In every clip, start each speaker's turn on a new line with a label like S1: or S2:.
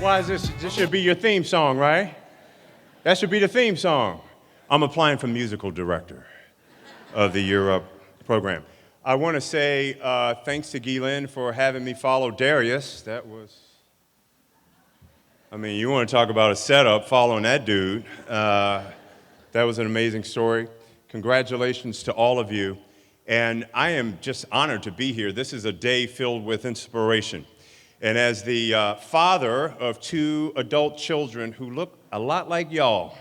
S1: Why is this? This should be your theme song, right? That should be the theme song. I'm applying for musical director of the Europe program. I want to say thanks to Guylaine for having me follow Darius. You want to talk about a setup, following that dude. That was an amazing story. Congratulations to all of you. And I am just honored to be here. This is a day filled with inspiration. And as the father of two adult children who look a lot like y'all,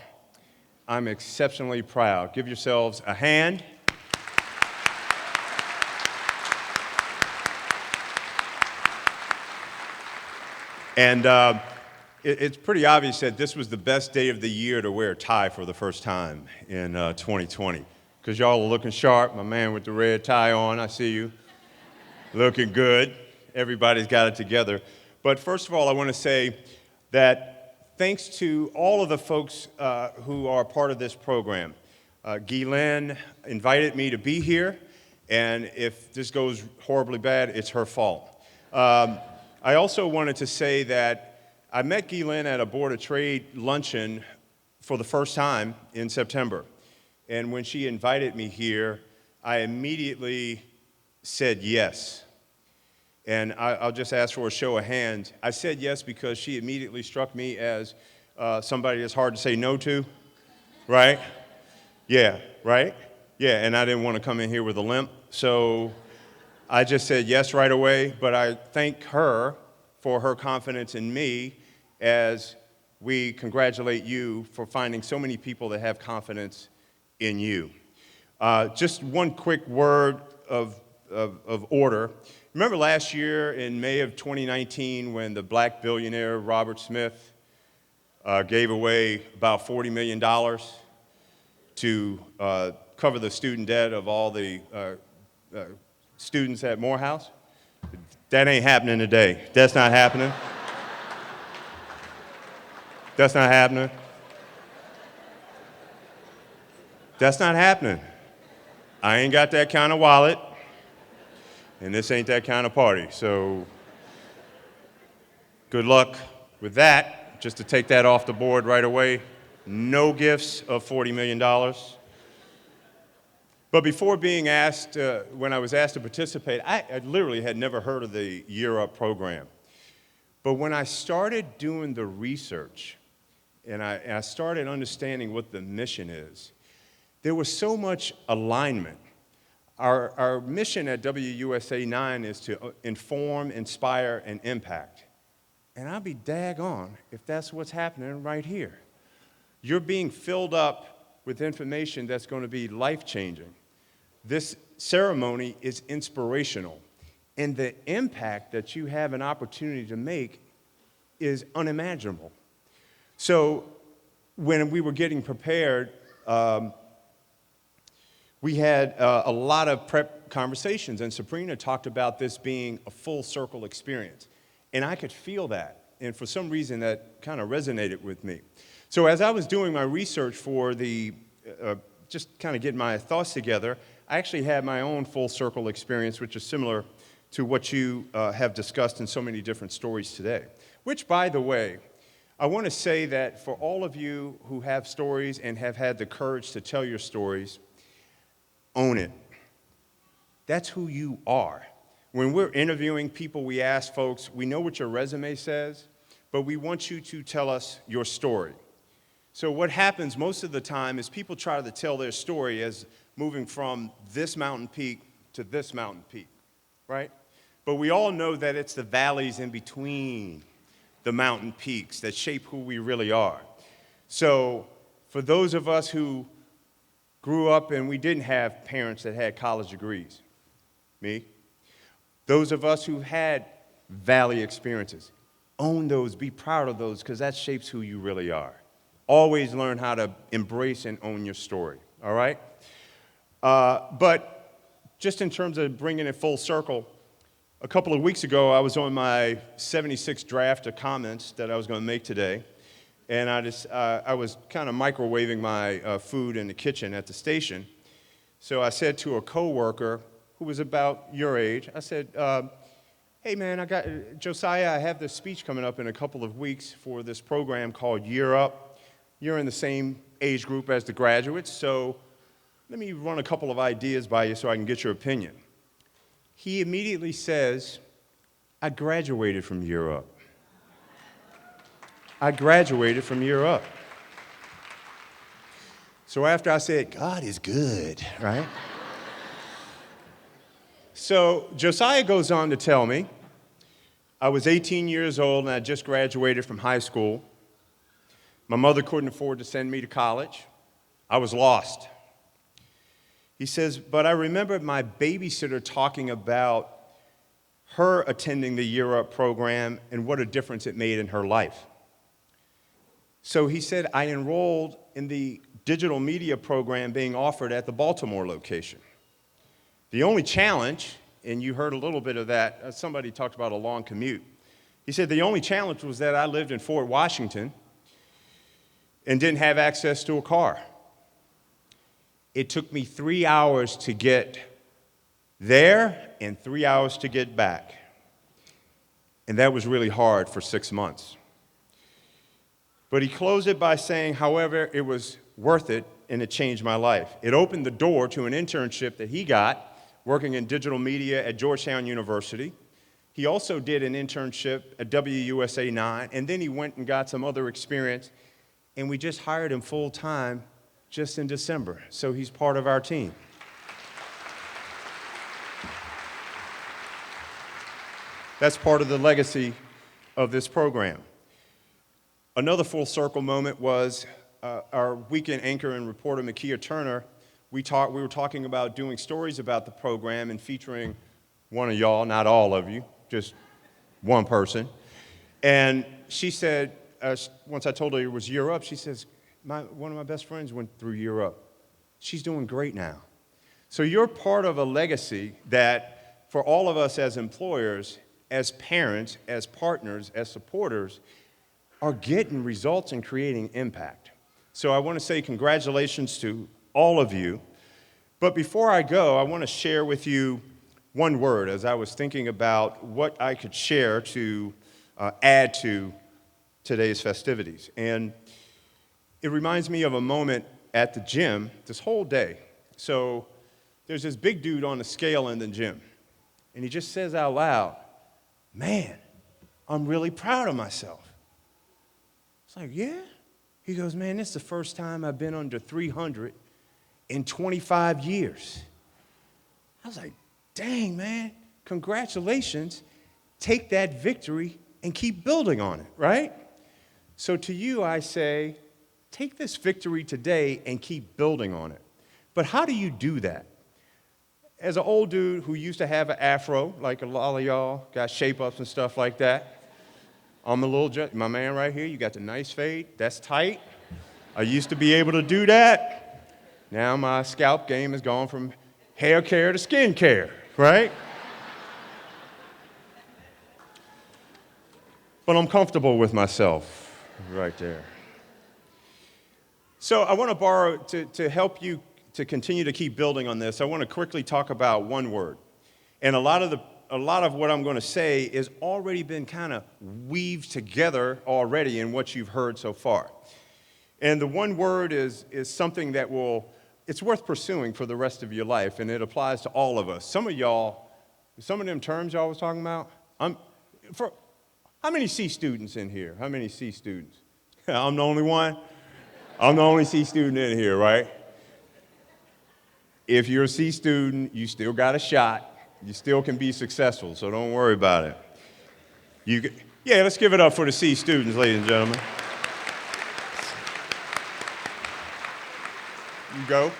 S1: I'm exceptionally proud. Give yourselves a hand. And it's pretty obvious that this was the best day of the year to wear a tie for the first time in 2020. Because y'all are looking sharp. My man with the red tie on, I see you. Looking good. Everybody's got it together. But first of all, I want to say that thanks to all of the folks who are part of this program. Guylaine invited me to be here, and if this goes horribly bad, it's her fault. I also wanted to say that I met Guylaine at a Board of Trade luncheon for the first time in September. And when she invited me here, I immediately said yes. And I'll just ask for a show of hands. I said yes because she immediately struck me as somebody that's hard to say no to, right? Yeah, right? Yeah, and I didn't want to come in here with a limp, so I just said yes right away, but I thank her for her confidence in me as we congratulate you for finding so many people that have confidence in you. Just one quick word of order. Remember last year in May of 2019 when the black billionaire Robert Smith gave away about $40 million to cover the student debt of all the students at Morehouse? That ain't happening today. That's not happening. That's not happening. That's not happening. I ain't got that kind of wallet. And this ain't that kind of party, so good luck with that. Just to take that off the board right away, no gifts of $40 million. But before being asked, when I was asked to participate, I literally had never heard of the Year Up program. But when I started doing the research and I started understanding what the mission is, there was so much alignment. Our mission at WUSA 9 is to inform, inspire, and impact. And I'll be daggone if that's what's happening right here. You're being filled up with information that's going to be life-changing. This ceremony is inspirational, and the impact that you have an opportunity to make is unimaginable. So when we were getting prepared, we had a lot of prep conversations, and Sabrina talked about this being a full circle experience. And I could feel that, and for some reason that kind of resonated with me. So as I was doing my research for just kind of getting my thoughts together, I actually had my own full circle experience, which is similar to what you have discussed in so many different stories today. Which, by the way, I want to say that for all of you who have stories and have had the courage to tell your stories, own it. That's who you are. When we're interviewing people, we ask folks, we know what your resume says, but we want you to tell us your story. So what happens most of the time is people try to tell their story as moving from this mountain peak to this mountain peak, right? But we all know that it's the valleys in between the mountain peaks that shape who we really are. So for those of us who grew up and we didn't have parents that had college degrees, me, those of us who had valley experiences, own those, be proud of those, because that shapes who you really are. Always learn how to embrace and own your story, all right? But just in terms of bringing it full circle, a couple of weeks ago, I was on my 76th draft of comments that I was going to make today, and I was kind of microwaving my food in the kitchen at the station. So I said to a coworker who was about your age, I said, Hey man, Josiah, I have this speech coming up in a couple of weeks for this program called Year Up. You're in the same age group as the graduates, so let me run a couple of ideas by you so I can get your opinion. He immediately says, I graduated from Year Up. I graduated from Year Up. So after I said, God is good, right? So Josiah goes on to tell me, I was 18 years old and I just graduated from high school. My mother couldn't afford to send me to college. I was lost. He says, but I remember my babysitter talking about her attending the Year Up program and what a difference it made in her life. So he said, I enrolled in the digital media program being offered at the Baltimore location. The only challenge, and you heard a little bit of that, somebody talked about a long commute. He said the only challenge was that I lived in Fort Washington and didn't have access to a car. It took me 3 hours to get there and 3 hours to get back. And that was really hard for 6 months. But he closed it by saying, however, it was worth it and it changed my life. It opened the door to an internship that he got working in digital media at Georgetown University. He also did an internship at WUSA 9, and then he went and got some other experience, and we just hired him full-time just in December, so he's part of our team. That's part of the legacy of this program. Another full circle moment was our weekend anchor and reporter, Makia Turner. We were talking about doing stories about the program and featuring one of y'all, not all of you, just one person. And she said, once I told her it was Year Up, she says, one of my best friends went through Year Up. She's doing great now. So you're part of a legacy that for all of us as employers, as parents, as partners, as supporters, are getting results and creating impact. So I want to say congratulations to all of you. But before I go, I want to share with you one word as I was thinking about what I could share to add to today's festivities. And it reminds me of a moment at the gym this whole day. So there's this big dude on the scale in the gym, and he just says out loud, man, I'm really proud of myself. It's like, yeah? He goes, man, this is the first time I've been under 300 in 25 years. I was like, dang, man, congratulations. Take that victory and keep building on it, right? So to you, I say, take this victory today and keep building on it. But how do you do that? As an old dude who used to have an afro, like a lot of y'all, got shape-ups and stuff like that, I'm a little, my man right here, you got the nice fade, that's tight. I used to be able to do that. Now my scalp game has gone from hair care to skin care, right? But I'm comfortable with myself right there. So I want to borrow, to help you to continue to keep building on this, I want to quickly talk about one word. And a lot of what I'm going to say has already been kind of weaved together already in what you've heard so far. And the one word is something that it's worth pursuing for the rest of your life, and it applies to all of us. Some of y'all, some of them terms y'all was talking about, how many C students in here? How many C students? I'm the only one? I'm the only C student in here, right? If you're a C student, you still got a shot. You still can be successful, so don't worry about it. Yeah, let's give it up for the C students, ladies and gentlemen. You go.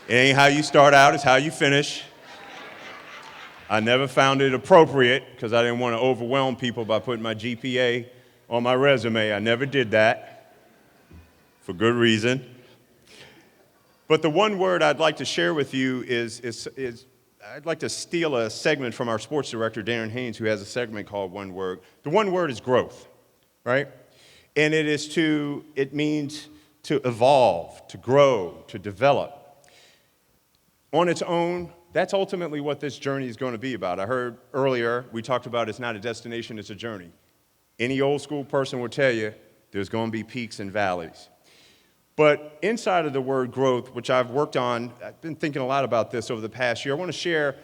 S1: It ain't how you start out, it's how you finish. I never found it appropriate because I didn't want to overwhelm people by putting my GPA on my resume. I never did that for good reason. But the one word I'd like to share with you is I'd like to steal a segment from our sports director, Darren Haynes, who has a segment called One Word. The one word is growth, right? And it means to evolve, to grow, to develop. On its own, that's ultimately what this journey is going to be about. I heard earlier we talked about it's not a destination, it's a journey. Any old school person will tell you there's going to be peaks and valleys. But inside of the word growth, which I've worked on, I've been thinking a lot about this over the past year. I want to share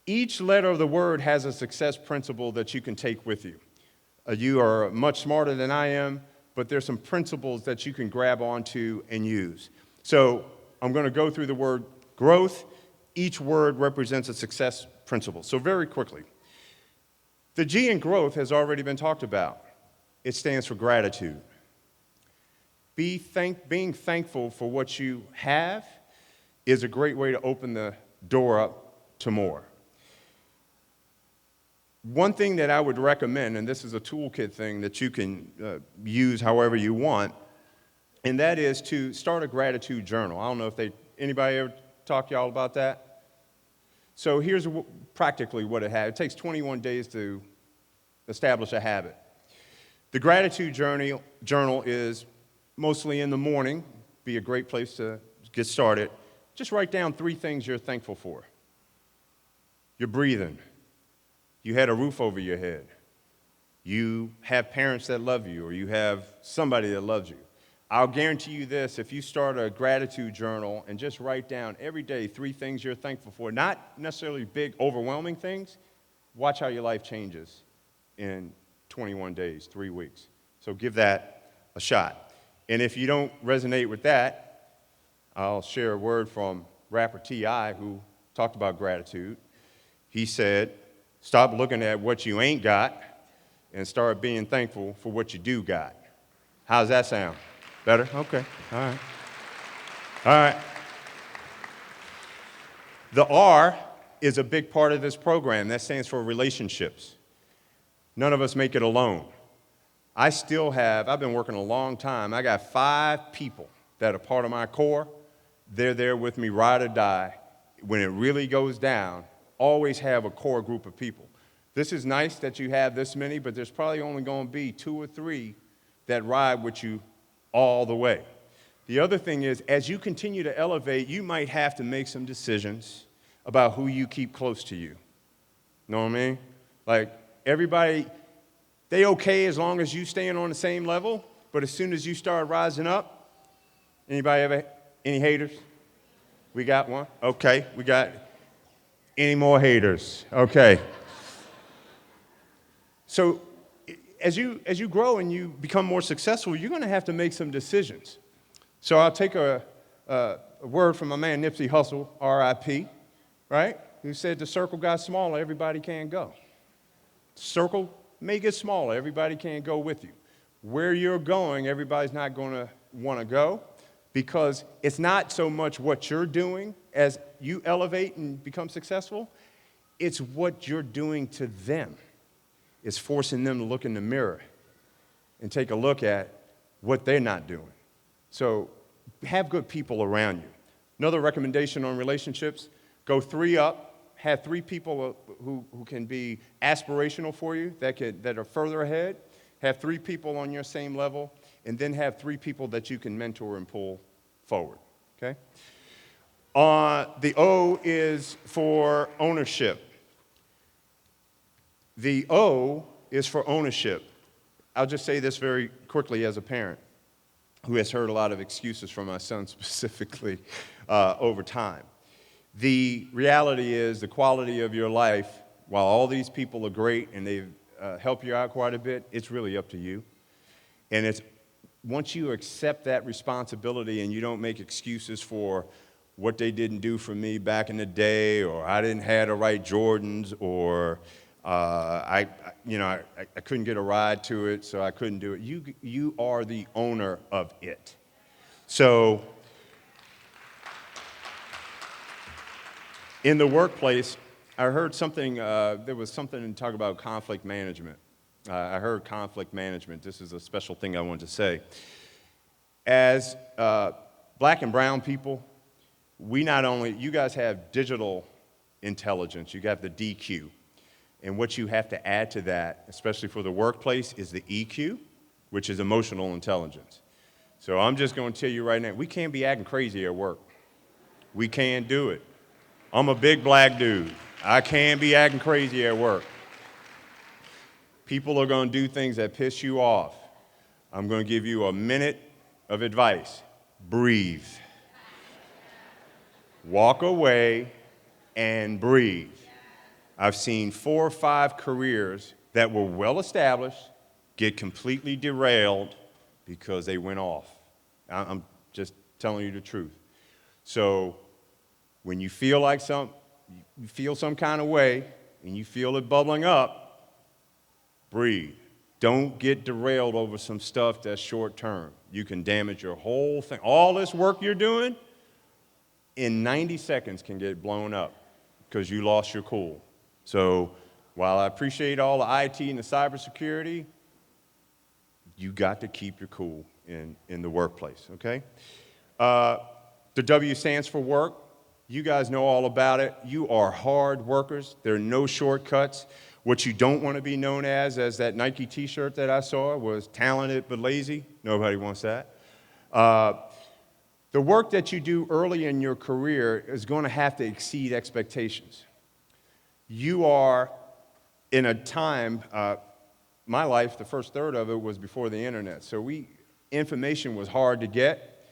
S1: each letter of the word has a success principle that you can take with you. You are much smarter than I am, but there's some principles that you can grab onto and use. So I'm going to go through the word growth. Each word represents a success principle. So very quickly, the G in growth has already been talked about. It stands for gratitude. Being thankful for what you have is a great way to open the door up to more. One thing that I would recommend, and this is a toolkit thing that you can use however you want, and that is to start a gratitude journal. I don't know if anybody ever talk to y'all about that? So here's practically what it has. It takes 21 days to establish a habit. The gratitude journal is mostly in the morning, be a great place to get started. Just write down 3 things you're thankful for. You're breathing. You had a roof over your head. You have parents that love you, or you have somebody that loves you. I'll guarantee you this, if you start a gratitude journal and just write down every day 3 things you're thankful for, not necessarily big, overwhelming things, watch how your life changes in 21 days, 3 weeks. So give that a shot. And if you don't resonate with that, I'll share a word from rapper T.I. who talked about gratitude. He said, stop looking at what you ain't got and start being thankful for what you do got. How's that sound? Better? Okay. All right. All right. The R is a big part of this program. That stands for relationships. None of us make it alone. I've been working a long time. I got 5 people that are part of my core. They're there with me, ride or die. When it really goes down, always have a core group of people. This is nice that you have this many, but there's probably only going to be 2 or 3 that ride with you all the way. The other thing is, as you continue to elevate, you might have to make some decisions about who you keep close to you. Know what I mean? Like, everybody, they okay as long as you staying on the same level, but as soon as you start rising up, any haters? We got one? Okay, we got any more haters? Okay. So as you grow and you become more successful, you're going to have to make some decisions. So I'll take a word from my man Nipsey Hussle, R.I.P., right? Who said the circle got smaller, everybody can't go. Circle may get smaller, everybody can't go with you. Where you're going, everybody's not going to want to go, because it's not so much what you're doing as you elevate and become successful, it's what you're doing to them. It's forcing them to look in the mirror and take a look at what they're not doing. So have good people around you. Another recommendation on relationships, go 3 up, have 3 people who can be aspirational for you, that are further ahead, have 3 people on your same level, and then have 3 people that you can mentor and pull forward, okay? The O is for ownership. The O is for ownership. I'll just say this very quickly as a parent who has heard a lot of excuses from my son specifically over time. The reality is the quality of your life, while all these people are great and they help you out quite a bit, it's really up to you. And it's once you accept that responsibility and you don't make excuses for what they didn't do for me back in the day, or I didn't have the right Jordans, or I couldn't get a ride to it, so I couldn't do it. You are the owner of it. So in the workplace, I heard something, there was something to talk about conflict management. I heard conflict management. This is a special thing I wanted to say. As black and brown people, you guys have digital intelligence, you got the DQ. And what you have to add to that, especially for the workplace, is the EQ, which is emotional intelligence. So I'm just going to tell you right now, we can't be acting crazy at work. We can't do it. I'm a big black dude. I can't be acting crazy at work. People are going to do things that piss you off. I'm going to give you a minute of advice. Breathe. Walk away and breathe. I've seen 4 or 5 careers that were well established get completely derailed because they went off. I'm just telling you the truth. So when you feel like you feel some kind of way and you feel it bubbling up, breathe. Don't get derailed over some stuff that's short term. You can damage your whole thing. All this work you're doing in 90 seconds can get blown up because you lost your cool. So while I appreciate all the IT and the cybersecurity, you got to keep your cool in the workplace, okay? The W stands for work. You guys know all about it. You are hard workers. There are no shortcuts. What you don't want to be known as that Nike t-shirt that I saw, was talented but lazy. Nobody wants that. The work that you do early in your career is going to have to exceed expectations. You are in a time, my life, the first third of it was before the internet, so information was hard to get.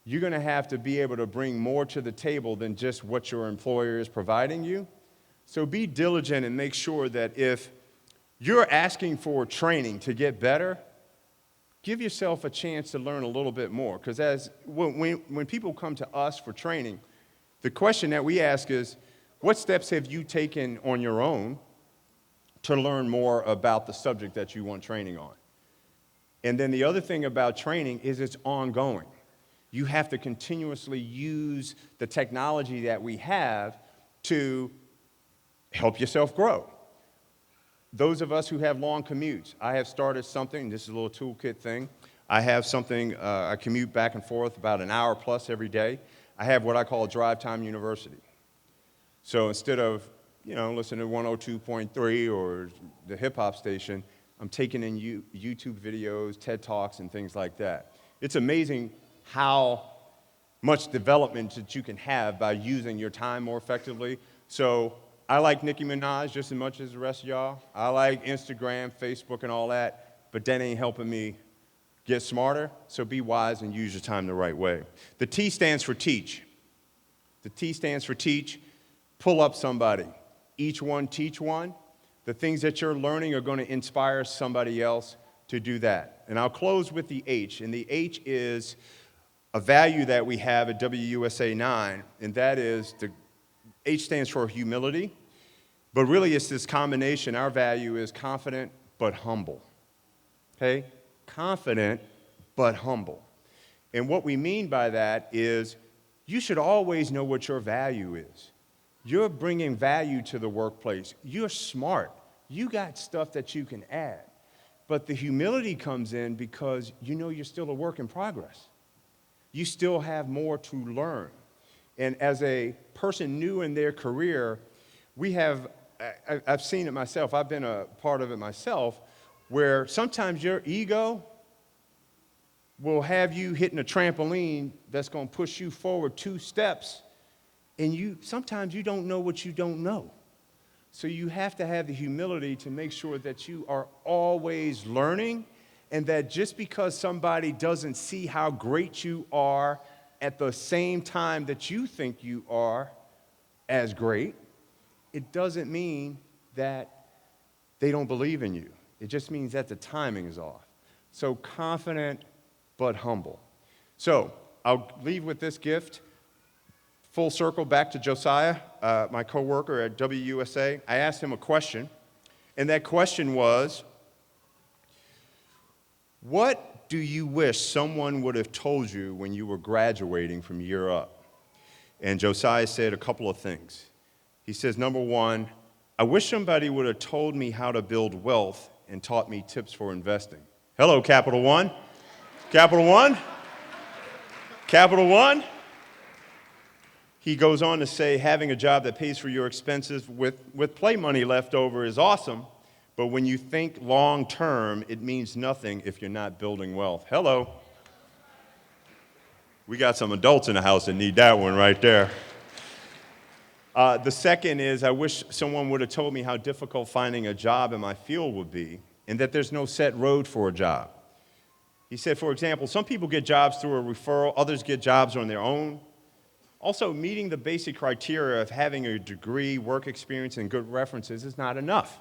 S1: You're going to have to be able to bring more to the table than just what your employer is providing you. So be diligent and make sure that if you're asking for training to get better, give yourself a chance to learn a little bit more. Because when people come to us for training, the question that we ask is, what steps have you taken on your own to learn more about the subject that you want training on? And then the other thing about training is it's ongoing. You have to continuously use the technology that we have to help yourself grow. Those of us who have long commutes, I have started something, this is a little toolkit thing. I have something, I commute back and forth about an hour plus every day. I have what I call Drive Time University. So instead of, listening to 102.3 or the hip hop station, I'm taking in YouTube videos, TED Talks, and things like that. It's amazing how much development that you can have by using your time more effectively. So I like Nicki Minaj just as much as the rest of y'all. I like Instagram, Facebook, and all that, but that ain't helping me get smarter. So be wise and use your time the right way. The T stands for teach. The T stands for teach. Pull up somebody. Each one teach one. The things that you're learning are going to inspire somebody else to do that. And I'll close with the H. And the H is a value that we have at WUSA 9, and that is the H stands for humility. But really it's this combination. Our value is confident but humble. Okay? Confident but humble. And what we mean by that is you should always know what your value is. You're bringing value to the workplace. You're smart. You got stuff that you can add. But the humility comes in because you know you're still a work in progress. You still have more to learn. And as a person new in their career, I've seen it myself. I've been a part of it myself, where sometimes your ego will have you hitting a trampoline that's going to push you forward 2 steps. And sometimes you don't know what you don't know. So you have to have the humility to make sure that you are always learning, and that just because somebody doesn't see how great you are at the same time that you think you are as great, it doesn't mean that they don't believe in you. It just means that the timing is off. So confident but humble. So I'll leave with this gift. Full circle back to Josiah, my coworker at WUSA. I asked him a question, and that question was, what do you wish someone would have told you when you were graduating from Year Up? And Josiah said a couple of things. He says, number 1, I wish somebody would have told me how to build wealth and taught me tips for investing. Hello, Capital One. Capital One? Capital One? He goes on to say, having a job that pays for your expenses with play money left over is awesome, but when you think long term, it means nothing if you're not building wealth. Hello. We got some adults in the house that need that one right there. The second is I wish someone would have told me how difficult finding a job in my field would be and that there's no set road for a job. He said, for example, some people get jobs through a referral, others get jobs on their own. Also, meeting the basic criteria of having a degree, work experience, and good references is not enough.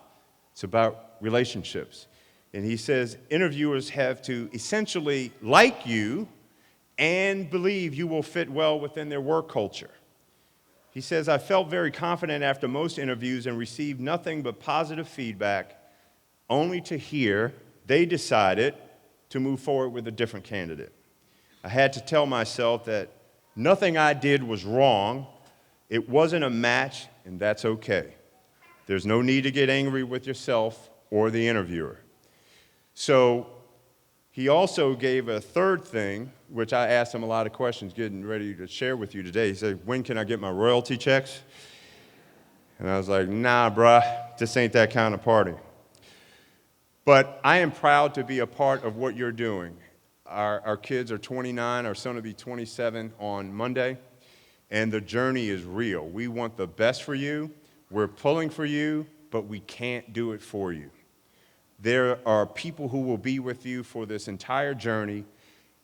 S1: It's about relationships. And he says interviewers have to essentially like you and believe you will fit well within their work culture. He says, I felt very confident after most interviews and received nothing but positive feedback, only to hear they decided to move forward with a different candidate. I had to tell myself that nothing I did was wrong, it wasn't a match, and that's okay. There's no need to get angry with yourself or the interviewer. So he also gave a third thing, which I asked him a lot of questions getting ready to share with you today. He said, when can I get my royalty checks? And I was like, nah, bruh, this ain't that kind of party. But I am proud to be a part of what you're doing. Our kids are 29, our son will be 27 on Monday, and the journey is real. We want the best for you, we're pulling for you, but we can't do it for you. There are people who will be with you for this entire journey,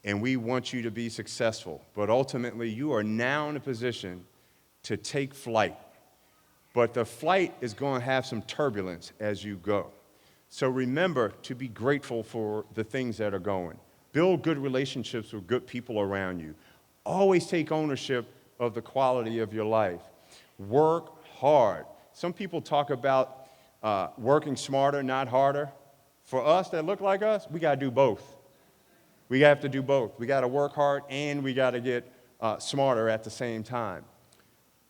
S1: and we want you to be successful. But ultimately, you are now in a position to take flight. But the flight is going to have some turbulence as you go. So remember to be grateful for the things that are going. Build good relationships with good people around you. Always take ownership of the quality of your life. Work hard. Some people talk about working smarter, not harder. For us that look like us, we got to do both. We have to do both. We got to work hard and we got to get smarter at the same time.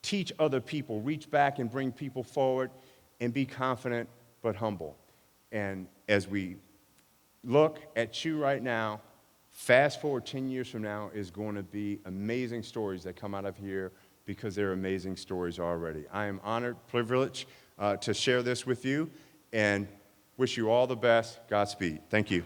S1: Teach other people. Reach back and bring people forward and be confident but humble. And as we look at you right now, fast forward 10 years from now is going to be amazing stories that come out of here because they're amazing stories already. I am honored, privileged to share this with you and wish you all the best. Godspeed. Thank you.